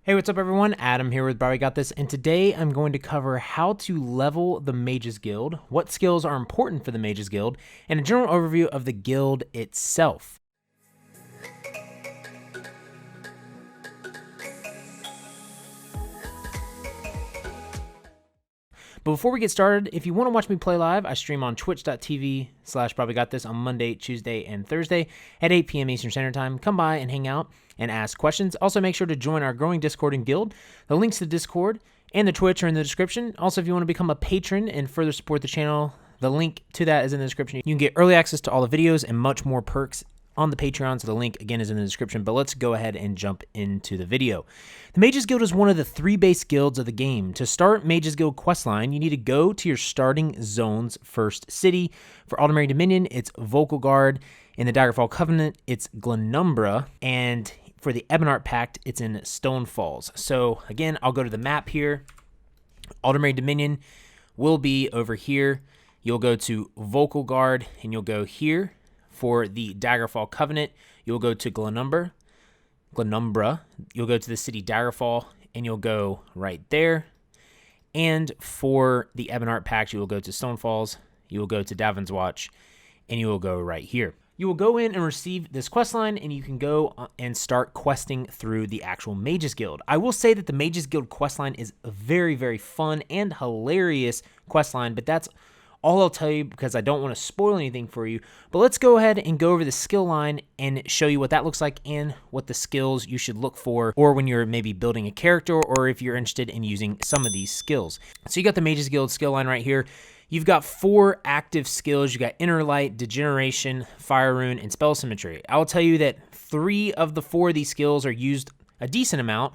Hey, what's up everyone? Adam here with Bobby Got This, and today I'm going to cover how to level the Mages Guild, what skills are important for the Mages Guild, and a general overview of the guild itself. But before we get started, if you want to watch me play live, I stream on twitch.tv/probablygotthis on Monday, Tuesday, and Thursday at 8 p.m. Eastern Standard Time. Come by and hang out and ask questions. Also, make sure to join our growing Discord and guild. The links to Discord and the Twitch are in the description. Also, if you want to become a patron and further support the channel, the link to that is in the description. You can get early access to all the videos and much more perks on the Patreon, so the link again is in the description. But let's go ahead and jump into the video. The Mages Guild is one of the 3 base guilds of the game. To start Mages Guild questline, you need to go to your starting zone's first city. For Aldemary Dominion, it's Volkelgard. In the Daggerfall Covenant, it's Glenumbra. And for the Ebonheart Pact, it's in Stone Falls. So again, I'll go to the map here. Aldemary Dominion will be over here. You'll go to Volkelgard and you'll go here. For the Daggerfall Covenant, you'll go to Glenumbra. You'll go to the city Daggerfall, and you'll go right there. And for the Ebonheart Pact, you will go to Stone Falls, you will go to Davin's Watch, and you will go right here. You will go in and receive this questline, and you can go and start questing through the actual Mages Guild. I will say that the Mages Guild questline is a very, very fun and hilarious questline, but that's all I'll tell you because I don't want to spoil anything for you. But let's go ahead and go over the skill line and show you what that looks like and what the skills you should look for, or when you're maybe building a character, or if you're interested in using some of these skills. So you got the Mages Guild skill line right here. You've got 4 active skills. You got Inner Light, Degeneration, Fire Rune, and Spell Symmetry. I will tell you that 3 of the 4 of these skills are used a decent amount.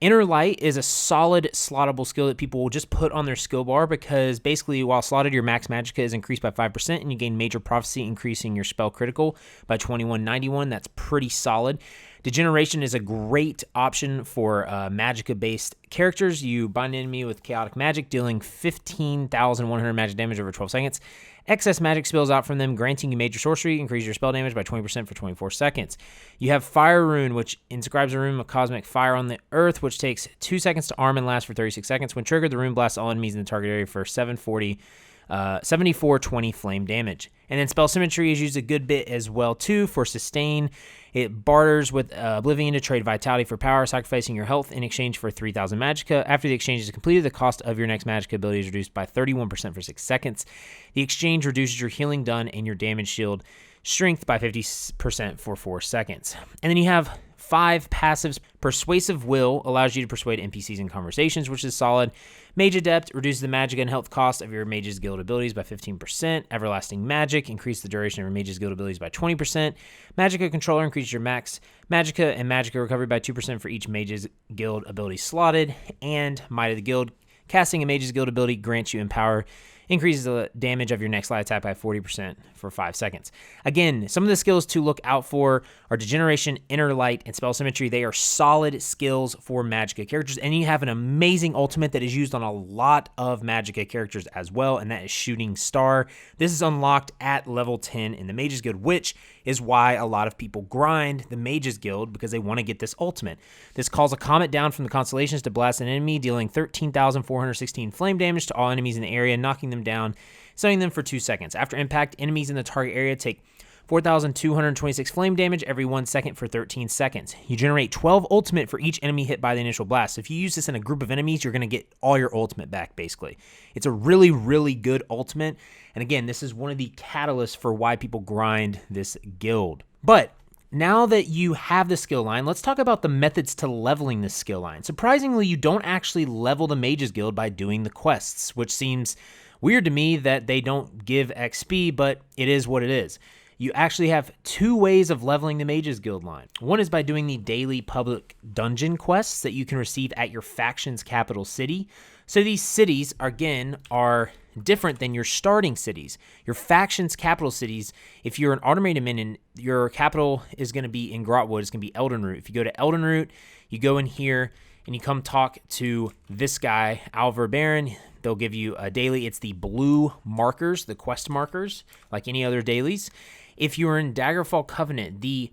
Inner Light is a solid slottable skill that people will just put on their skill bar because basically while slotted, your max magicka is increased by 5% and you gain Major Prophecy, increasing your spell critical by 2191. That's pretty solid. Degeneration is a great option for magicka-based characters. You bind an enemy with chaotic magic, dealing 15,100 magic damage over 12 seconds. Excess magic spills out from them, granting you major sorcery, increase your spell damage by 20% for 24 seconds. You have Fire Rune, which inscribes a rune of cosmic fire on the earth, which takes 2 seconds to arm and lasts for 36 seconds. When triggered, the rune blasts all enemies in the target area for 7420 flame damage. And then Spell Symmetry is used a good bit as well too for sustain. It barters with Oblivion to trade Vitality for power, sacrificing your health in exchange for 3,000 magicka. After the exchange is completed, the cost of your next magicka ability is reduced by 31% for 6 seconds. The exchange reduces your healing done and your damage shield strength by 50% for 4 seconds. And then you have 5 passives. Persuasive Will allows you to persuade NPCs in conversations, which is solid. Mage Adept reduces the magic and health cost of your Mages Guild abilities by 15%. Everlasting Magic increases the duration of your Mages Guild abilities by 20%. Magicka Controller increases your max magicka and magicka recovery by 2% for each Mages Guild ability slotted. And Might of the Guild, casting a Mages Guild ability grants you Empower, increases the damage of your next light attack by 40% for 5 seconds. Again, some of the skills to look out for are Degeneration, Inner Light, and Spell Symmetry. They are solid skills for magicka characters, and you have an amazing ultimate that is used on a lot of magicka characters as well, and that is Shooting Star. This is unlocked at level 10 in the Mages Guild, which is why a lot of people grind the Mages Guild, because they want to get this ultimate. This calls a comet down from the constellations to blast an enemy, dealing 13,416 flame damage to all enemies in the area, knocking them down, stunning them for 2 seconds. After impact, enemies in the target area take 4,226 flame damage every 1 second for 13 seconds. You generate 12 ultimate for each enemy hit by the initial blast. So if you use this in a group of enemies, you're going to get all your ultimate back, basically. It's a really, really good ultimate. And again, this is one of the catalysts for why people grind this guild. But now that you have the skill line, let's talk about the methods to leveling this skill line. Surprisingly, you don't actually level the Mages Guild by doing the quests, which seems weird to me that they don't give XP, but it is what it is. You actually have 2 ways of leveling the Mages Guild line. One is by doing the daily public dungeon quests that you can receive at your faction's capital city. So these cities, again, are different than your starting cities. Your faction's capital cities, if you're an Aldemary Dominion, your capital is going to be in Grotwood. It's going to be Eldenroot. If you go to Eldenroot, you go in here and you come talk to this guy, Alvar Baron. They'll give you a daily. It's the blue markers, the quest markers, like any other dailies. If you're in Daggerfall Covenant, the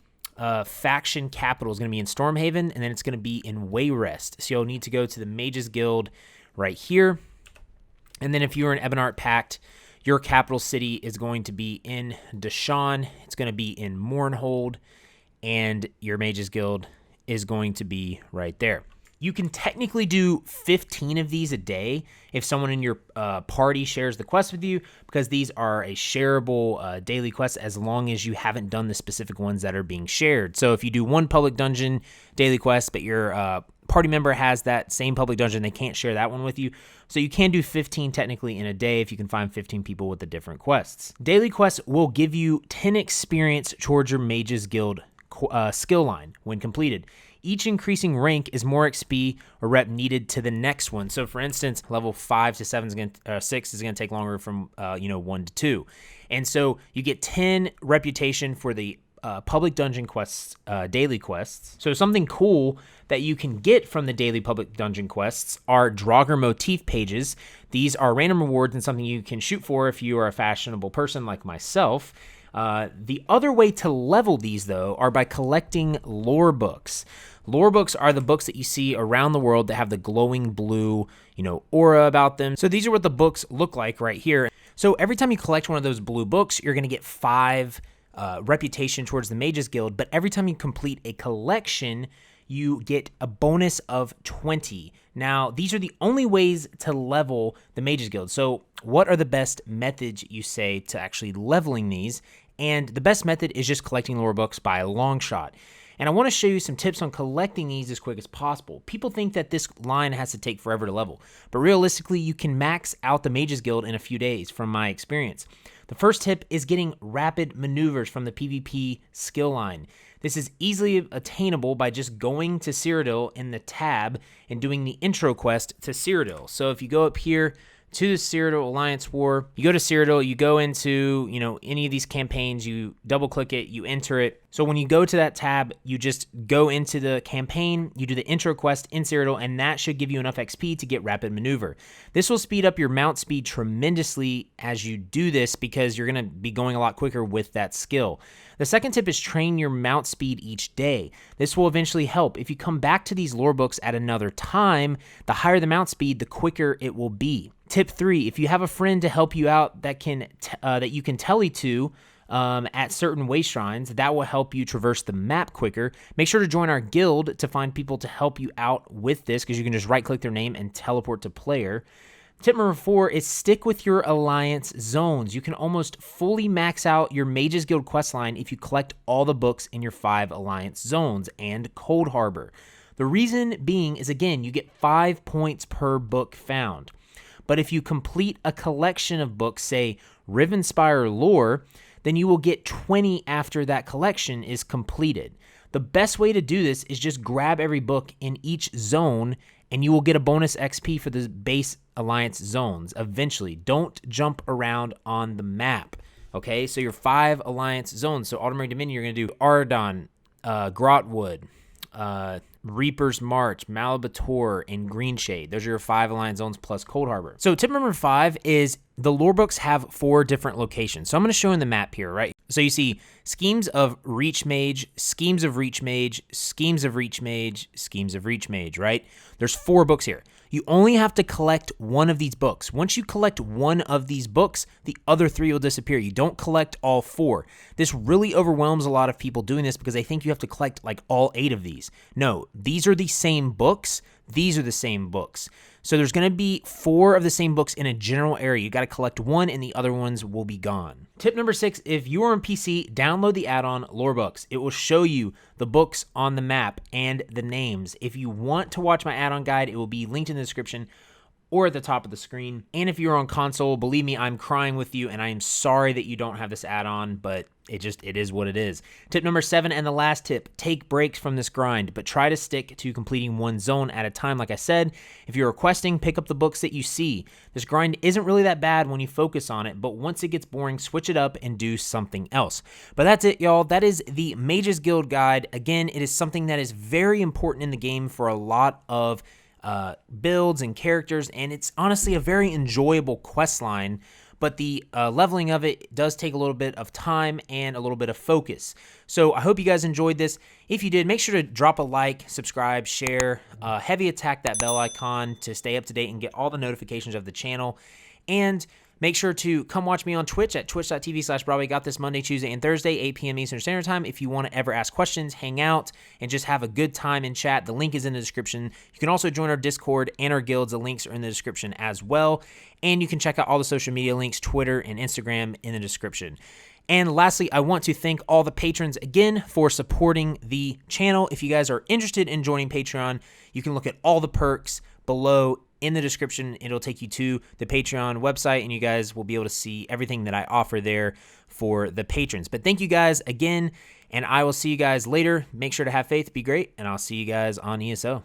faction capital is going to be in Stormhaven, and then it's going to be in Wayrest. So you'll need to go to the Mages Guild right here. And then if you're in Ebonheart Pact, your capital city is going to be in Deshaun. It's going to be in Mournhold, and your Mages Guild is going to be right there. You can technically do 15 of these a day if someone in your party shares the quest with you, because these are a shareable daily quest as long as you haven't done the specific ones that are being shared. So if you do one public dungeon daily quest, but your party member has that same public dungeon, they can't share that one with you. So you can do 15 technically in a day if you can find 15 people with the different quests. Daily quests will give you 10 experience towards your Mages Guild skill line when completed. Each increasing rank is more XP or rep needed to the next one. So for instance, level 5 to 7 is going to 6 is going to take longer from 1 to 2. And so you get 10 reputation for the public dungeon quests, daily quests. So something cool that you can get from the daily public dungeon quests are Draugr motif pages. These are random rewards and something you can shoot for if you are a fashionable person like myself. The other way to level these, though, are by collecting lore books. Lore books are the books that you see around the world that have the glowing blue, aura about them. So these are what the books look like right here. So every time you collect one of those blue books, you're going to get 5 reputation towards the Mages Guild. But every time you complete a collection, you get a bonus of 20. Now, these are the only ways to level the Mages Guild. So what are the best methods, you say, to actually leveling these? And the best method is just collecting lore books by a long shot. And I want to show you some tips on collecting these as quick as possible. People think that this line has to take forever to level, but realistically, you can max out the Mages Guild in a few days from my experience. The first tip is getting rapid maneuvers from the PvP skill line. This is easily attainable by just going to Cyrodiil in the tab and doing the intro quest to Cyrodiil. So if you go up here to the Cyrodiil Alliance War, you go to Cyrodiil, you go into, any of these campaigns, you double click it, you enter it. So when you go to that tab, you just go into the campaign, you do the intro quest in Cyrodiil, and that should give you enough XP to get rapid maneuver. This will speed up your mount speed tremendously as you do this because you're going to be going a lot quicker with that skill. The second tip is train your mount speed each day. This will eventually help. If you come back to these lore books at another time, the higher the mount speed, the quicker it will be. Tip 3, if you have a friend to help you out that you can tele to at certain way shrines, that will help you traverse the map quicker. Make sure to join our guild to find people to help you out with this, because you can just right-click their name and teleport to player. Tip number 4 is stick with your alliance zones. You can almost fully max out your Mages Guild questline if you collect all the books in your 5 alliance zones and Cold Harbor. The reason being is, again, you get 5 points per book found. But if you complete a collection of books, say Rivenspire lore, then you will get 20 after that collection is completed. The best way to do this is just grab every book in each zone, and you will get a bonus XP for the base alliance zones eventually. Don't jump around on the map, okay? So your 5 alliance zones. So Ultimate Dominion, you're going to do Ardon, Grotwood, Reaper's March, Malabator, and Greenshade. Those are your 5 alliance zones plus Cold Harbor. So tip number 5 is the lore books have 4 different locations. So I'm going to show in the map here, right? So you see Schemes of Reach Mage, Schemes of Reach Mage, Schemes of Reach Mage, Schemes of Reach Mage, right? There's 4 books here. You only have to collect one of these books. Once you collect one of these books, the other 3 will disappear. You don't collect all 4. This really overwhelms a lot of people doing this because they think you have to collect like all 8 of these. No, these are the same books. These are the same books. So there's going to be 4 of the same books in a general area. You got to collect 1 and the other ones will be gone. Tip number 6, if you are on PC, download the add-on Lore Books. It will show you the books on the map and the names. If you want to watch my add-on guide, it will be linked in the description or at the top of the screen. And if you're on console, believe me, I'm crying with you, and I am sorry that you don't have this add-on, but it is what it is. Tip number 7, and the last tip, take breaks from this grind, but try to stick to completing one zone at a time. Like I said, if you're requesting, pick up the books that you see. This grind isn't really that bad when you focus on it, but once it gets boring, switch it up and do something else. But that's it, y'all. That is the Mages Guild guide. Again, it is something that is very important in the game for a lot of builds and characters, and it's honestly a very enjoyable quest line, but the leveling of it does take a little bit of time and a little bit of focus. So I hope you guys enjoyed this. If you did, make sure to drop a like, subscribe, share, heavy attack that bell icon to stay up to date and get all the notifications of the channel. And make sure to come watch me on Twitch at twitch.tv/BroadwayGotThis this Monday, Tuesday, and Thursday, 8 p.m. Eastern Standard Time. If you want to ever ask questions, hang out, and just have a good time in chat, the link is in the description. You can also join our Discord and our guilds. The links are in the description as well. And you can check out all the social media links, Twitter and Instagram, in the description. And lastly, I want to thank all the patrons again for supporting the channel. If you guys are interested in joining Patreon, you can look at all the perks below in the description. It'll take you to the Patreon website, and you guys will be able to see everything that I offer there for the patrons. But thank you guys again, and I will see you guys later. Make sure to have faith, be great, and I'll see you guys on ESO.